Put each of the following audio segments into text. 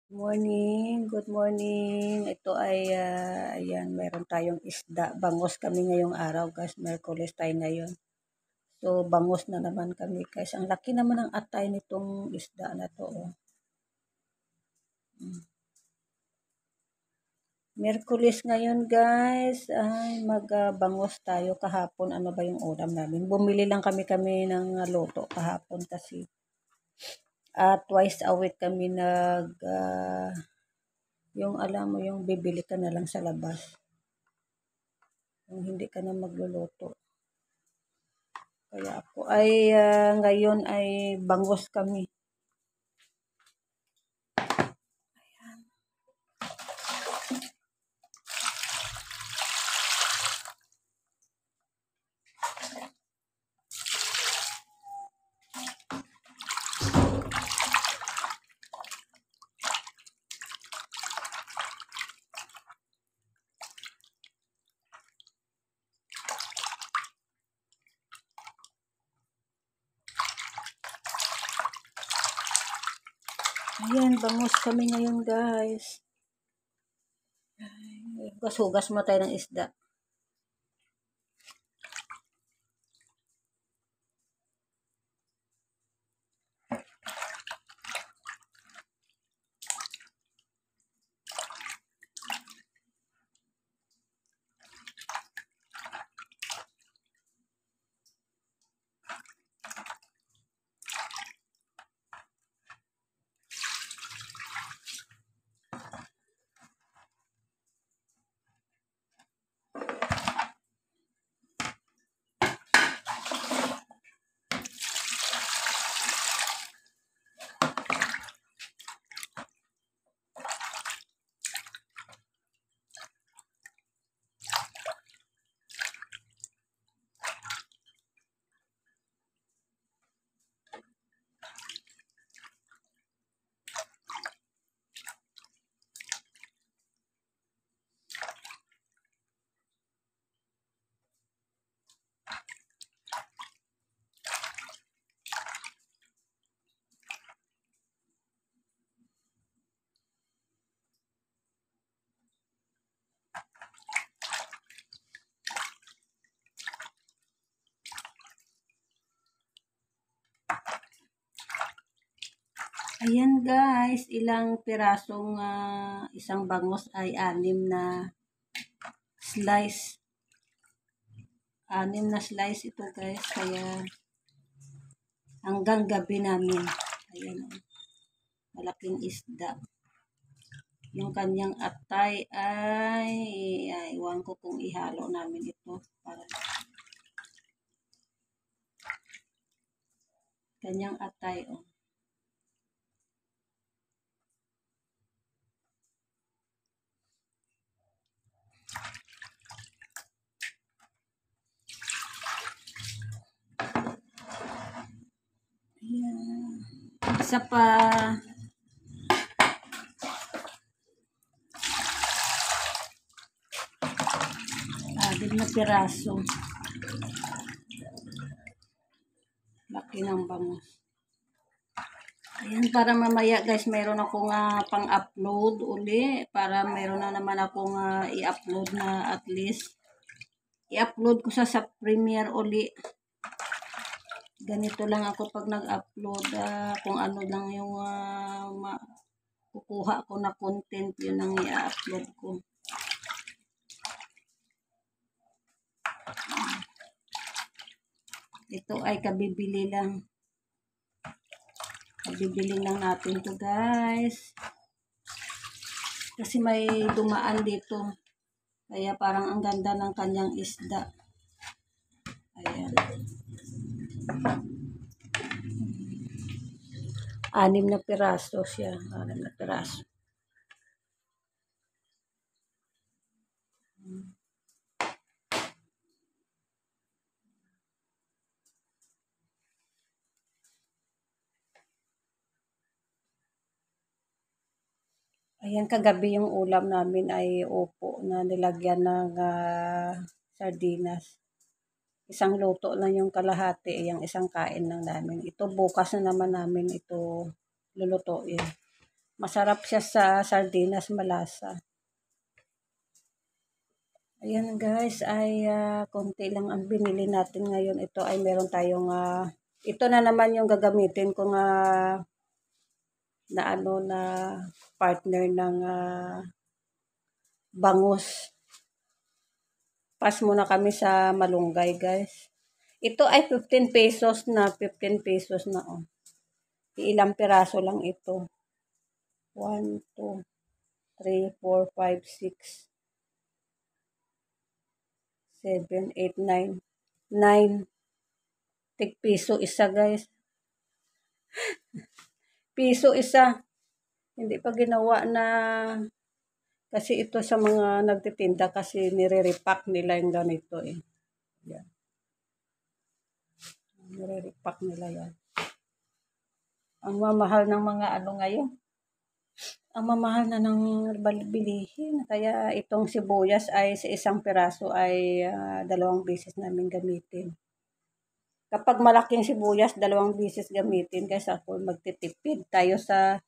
Morning, good morning. Ito ay, ayan, meron tayong isda. Bangos kami ngayong araw, guys. Merkulis tayo ngayon. So, bangos na naman kami, guys. Ang laki naman ng atay nitong isda na to. Oh. Merkulis ngayon, guys. Ay, magbangos tayo kahapon. Ano ba yung ulam namin? Bumili lang kami ng luto kahapon kasi. Twice a week kami yung alam mo, yung bibili ka na lang sa labas. Yung hindi ka na magluluto. Kaya ako ay ngayon ay bangos kami. Ayan, bangos kami ngayon, guys. Hugas-hugas mo tayo ng isda. Ayan, guys, ilang pirasong isang bangos ay 6 na slice. 6 na slice ito, guys. Kaya hanggang gabi namin. Ayan, malaking isda. Yung kanyang atay ay iwan ko kung ihalo namin ito para kanyang atay, oh. Ayan. Isa pa. Anim na piraso. Laki ng bangos. Ayan, para mamaya, guys, mayroon akong pang-upload uli. Para mayroon na naman akong i-upload na at least. I-upload ko sa Premiere uli. Ganito lang ako pag nag-upload. Kung ano lang yung kukuha ko na content, yun ang i-upload ko. Ito ay kabibili lang. Kabibili lang natin to, guys. Kasi may dumaan dito. Kaya parang ang ganda ng kanyang isda. Ayan. 6 na piraso siya. 6 na piraso. Ayan, kagabi yung ulam namin ay upo na nilagyan ng sardinas. Isang luto lang yung kalahati, yung isang kain lang namin. Ito bukas na naman namin ito lulutuin. Masarap siya sa sardinas, malasa. Ayan guys, ay konti lang ang binili natin ngayon. Ito ay meron tayong, ito na naman yung gagamitin kong na ano na partner ng bangus. Pas muna kami sa malunggay guys. Ito ay 15 pesos na, 15 pesos na oh. Ilang piraso lang ito. 1, 2, 3, 4, 5, 6, 7, 8, 9. 9. Tig piso isa guys. Piso isa. Hindi pa ginawa na kasi ito sa mga nagtitinda kasi nire-repack nila yung ganito eh. Yan. Nire-repack nila yan. Ang mamahal ng mga ano ngayon. Ang mamahal na ng bilihin. Kaya itong sibuyas ay sa isang piraso ay 2 beses namin gamitin. Kapag malaking sibuyas, 2 beses gamitin kasi ako magtitipid tayo sa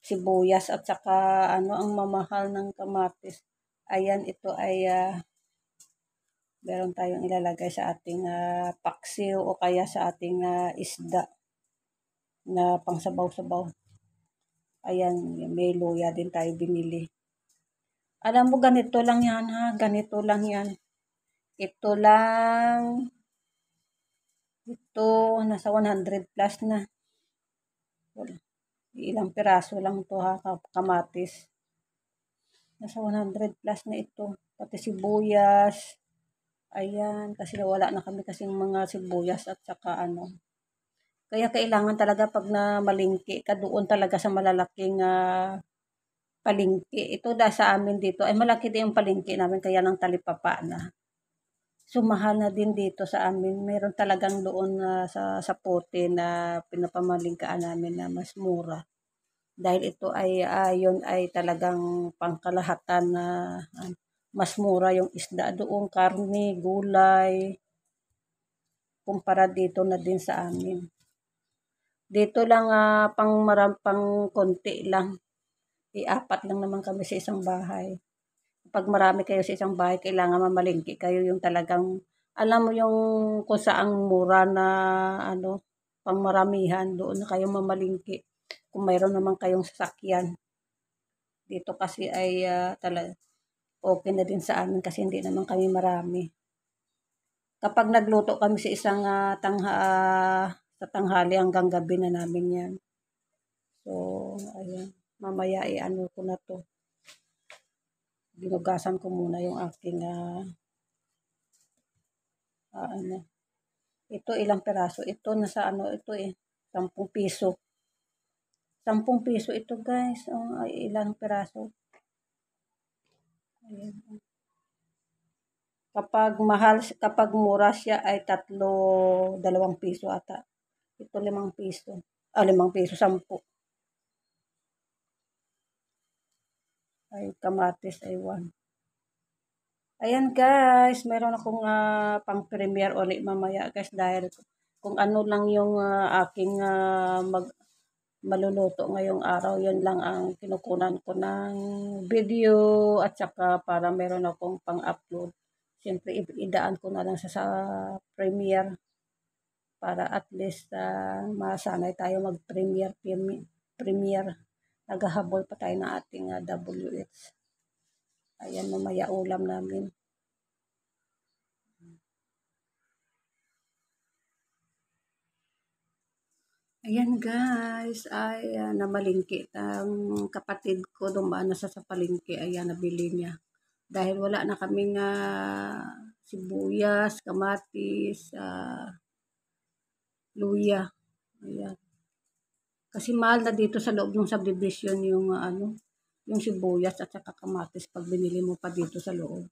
sibuyas at saka ano ang mamahal ng kamatis. Ayan, ito ay meron tayong ilalagay sa ating paksiw o kaya sa ating isda na pangsabaw-sabaw. Ayan, may luya din tayo binili. Alam mo, ganito lang yan ha. Ganito lang yan. Ito lang. Ito, nasa 100 plus na. Ilang piraso lang to ha, kamatis. Nasa 100 plus na ito. Pati sibuyas. Ayan, kasi wala na kami kasing mga sibuyas at saka ano. Kaya kailangan talaga pag na malingki ka doon talaga sa malalaking palingki. Ito dahil sa amin dito, ay malaki din yung palingki namin kaya ng talipapa na. So, mahal na din dito sa amin. Meron talagang doon sa pote na pinapamalingkaan namin na mas mura. Dahil ito ay, yun ay talagang pangkalahatan na mas mura yung isda doon, karne, gulay, kumpara dito na din sa amin. Dito lang pang konti lang. Apat lang naman kami sa isang bahay. Pag marami kayo sa isang bahay, kailangan mamalingki kayo yung talagang, alam mo yung kung saang mura na ano, pang maramihan, doon na kayo mamalingki. Kung mayroon naman kayong sasakyan. Dito kasi ay okay na din sa amin kasi hindi naman kami marami. Kapag nagluto kami sa isang sa tanghali hanggang gabi na namin yan. So, ayan. Mamaya ano ko na to. Ginugasan ko muna yung aking ano. Ito ilang peraso. Ito nasa ano ito 10 piso. 10 piso ito guys. Ay, ilang peraso. Ayan. Kapag mura siya ay 2 piso ata. Ito 5 piso. 5 piso, 10. Ay, kamatis ay 1. Ayan guys, meron akong pang-premiere ulit mamaya guys dahil kung ano lang yung aking maluluto ngayong araw, yun lang ang kinukunan ko ng video at saka para meron akong pang-upload. Siyempre, idaan ko na lang sa premiere para at least masanay tayo mag-premiere. Naghahabol pa tayo ng ating WH. Ayan, mamaya ulam namin. Ayan guys, ay namalingki ang kapatid ko dumaan na sa palengke, ayan nabili niya. Dahil wala na kaming sibuyas, kamatis, luya. Ayan. Kasi mahal na dito sa loob ng subdivision yung yung sibuyas at saka kamatis pag binili mo pa dito sa loob.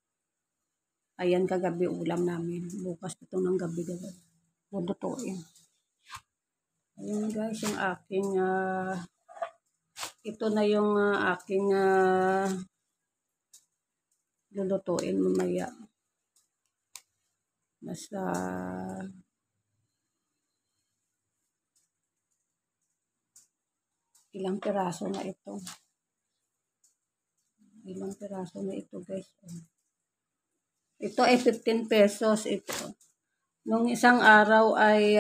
Ayan kagabi ulam namin. Bukas ito ng gabi gagawin. Lutuin. Ayan guys, yung aking ito na yung aking lulutuin mamaya. Nasa Ilang piraso na ito. Ilang piraso na ito guys. Ito ay 15 pesos ito. Nung isang araw ay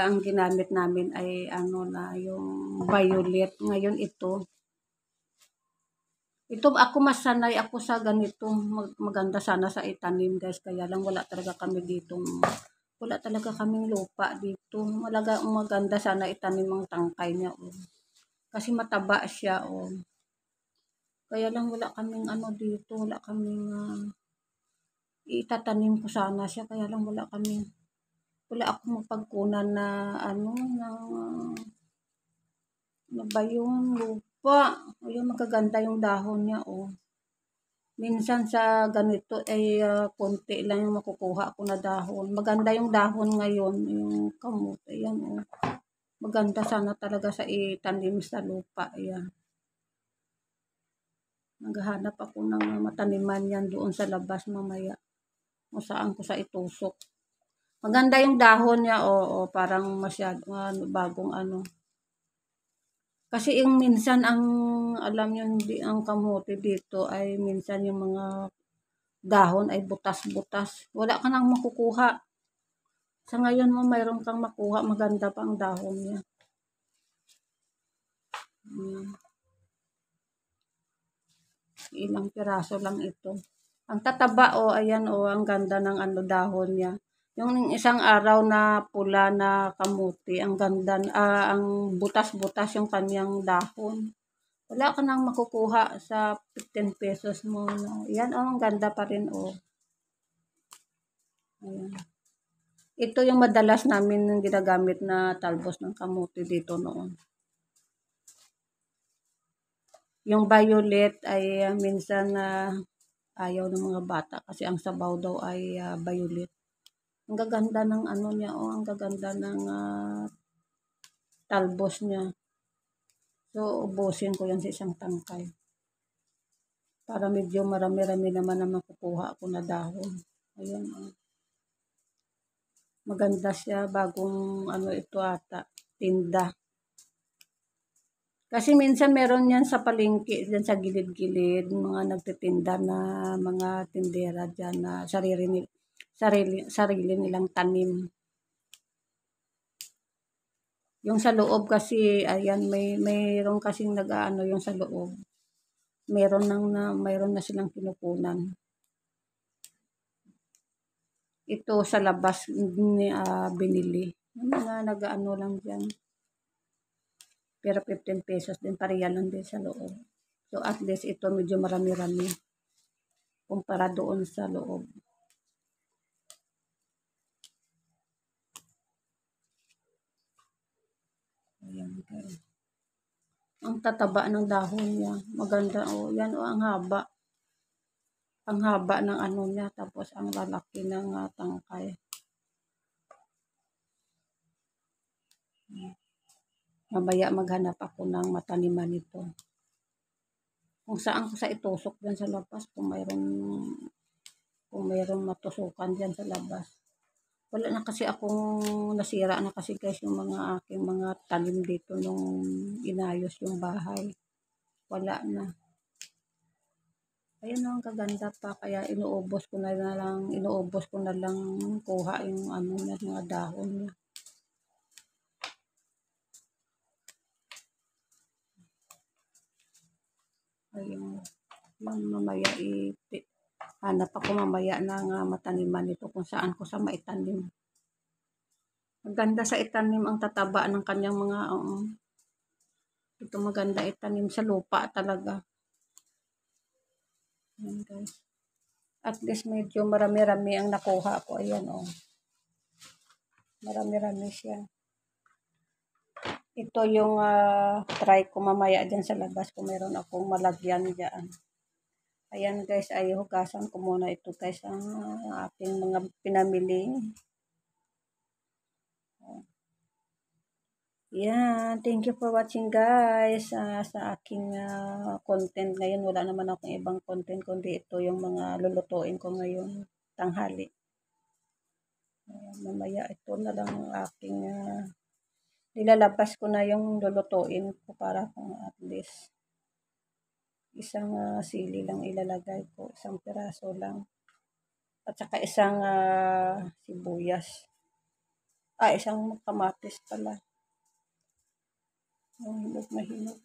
ang ginamit namin ay ano na yung violet. Ngayon ito. Ito ako mas sanay ako sa ganito. Maganda sana sa itanim guys. Kaya lang wala talaga kami dito. Wala talaga kaming lupa dito. Maganda sana itanim ang tangkay niya. Oh. Kasi mataba siya. Oh. Kaya lang wala kaming ano dito. Wala kaming itatanim ko sana siya. Kaya lang wala akong mapagkunan na ano na ba yung lupa. Ayun, magaganda yung dahon niya, oh. Minsan sa ganito ay konti lang yung makukuha ko na dahon. Maganda yung dahon ngayon, yung kamote, ayan, oh. Maganda sana talaga sa itanim sa lupa, ayan. Naghahanap ako ng mataniman yan doon sa labas mamaya. O saan ko sa itusok. Maganda yung dahon niya, oo, parang masyado, bagong ano. Kasi yung minsan alam nyo, hindi ang kamote dito ay minsan yung mga dahon ay butas-butas. Wala ka nang makukuha. Sa ngayon mo, mayroon kang makuha, maganda pa ang dahon niya. Ilang piraso lang ito. Ang tataba, ayan, ang ganda ng dahon niya. Yung isang araw na pula na kamuti, ang ganda, ang butas-butas yung kanyang dahon. Wala ka nang makukuha sa 15 pesos mo. Yan, ang ganda pa rin, Ayan. Ito yung madalas namin ginagamit na talbos ng kamuti dito noon. Yung violet ay minsan ayaw ng mga bata kasi ang sabaw daw ay violet. Ang gaganda ng ano niya, ang gaganda ng talbos niya. So, ubusin ko yan sa isang tangkay. Para medyo marami-rami naman na makukuha ko na dahon. Ayan, Maganda siya, bagong ito ata, tinda. Kasi minsan meron yan sa palengke, dyan sa gilid-gilid, mga nagtitinda na mga tindera dyan na sarili nilang tanim. Yung sa loob kasi, ayan, mayroon kasing nag-aano yung sa loob. Mayroon na silang kinukunan. Ito sa labas binili. Yung mga nag-aano lang dyan. Pero 15 pesos din, pareha lang din sa loob. So at least ito medyo marami-rami kumpara doon sa loob. Ayan guys. Ang tataba ng dahon niya. Maganda, yan ang haba. Ang haba ng ano niya, tapos ang lalaki ng tangkay. Mamaya maghanap ako ng mataniman nito. Kung saan ko sa itusok dyan sa labas, kung mayroong matusukan dyan sa labas. Wala na kasi akong nasira na kasi guys yung mga aking mga tanim dito nung inayos yung bahay. Wala na. Ayun ang kaganda pa, kaya inuubos ko na lang kuha yung mga dahon niya. Ayun, mamaya hanap ako mamaya ng mataniman nito kung saan ko sa maitanim. Maganda sa itanim ang tataba ng kanyang mga ito maganda itanim sa lupa talaga. Ayan guys. At least medyo marami-rami ang nakuha ko. Ayan Marami-rami siya. Ito yung try ko mamaya dyan sa labas kung meron akong malagyan dyan. Ayan guys, ay hugasan ko muna ito guys ang aking mga pinamili. Yan, thank you for watching guys sa aking content ngayon. Wala naman akong ibang content kundi ito yung mga lulutuin ko ngayon tanghali. Mamaya ito na lang ang aking nilalabas ko na yung lulutuin ko para kung at least isang sili lang ilalagay ko, isang piraso lang. At saka isang sibuyas. Isang kamatis pala. Hinog na hinog.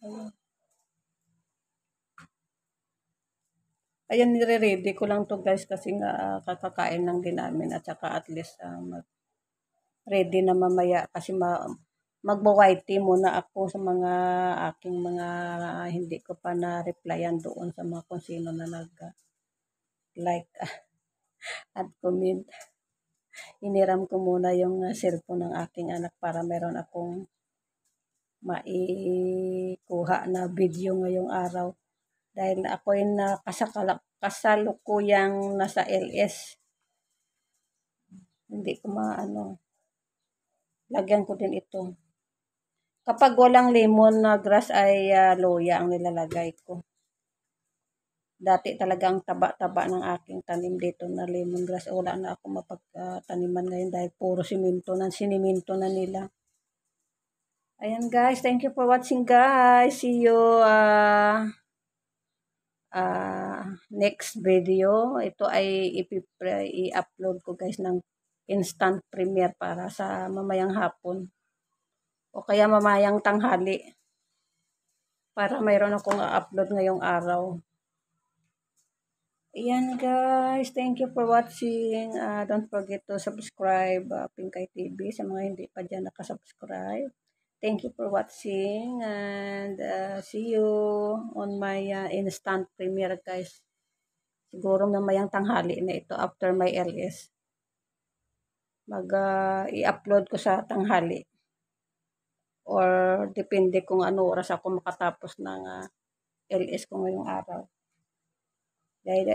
Ayan, nire-ready ko lang to guys kasi nga kakakain lang din namin at saka at least ready na mamaya kasi magwa-white tea muna ako sa mga aking mga hindi ko pa na-replyan doon sa mga kung sino na nag-like at comment. Iniram ko muna yung cellphone ng aking anak para meron akong maikuha na video ngayong araw. Dahil ako'y kasalukuyang nasa LS. Hindi ko lagyan ko din ito. Kapag walang lemon na grass ay loya ang nilalagay ko. Dati talagang taba-taba ng aking tanim dito na lemongrass. Wala na ako mapagtaniman ngayon dahil puro siniminto na nila. Ayan guys, thank you for watching guys. See you next video. Ito ay i-upload ko guys ng instant premiere para sa mamayang hapon. O kaya mamayang tanghali. Para mayroon akong upload ngayong araw. Ayan guys, thank you for watching. Don't forget to subscribe Pinkay TV sa mga hindi pa dyan nakasubscribe. Thank you for watching and see you on my instant premiere guys. Siguro mamayang tanghali na ito after my LS. I-upload ko sa tanghali. Or depende kung ano oras ako makatapos ng LS ko ngayong araw. Dahil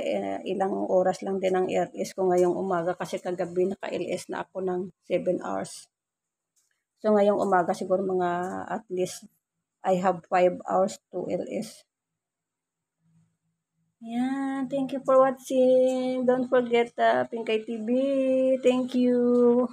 ilang oras lang din ang LS ko ngayong umaga kasi kagabi naka-LS na ako ng 7 hours. So ngayong umaga siguro mga at least I have 5 hours to LS. Yeah, thank you for watching. Don't forget Pinkay TV. Thank you.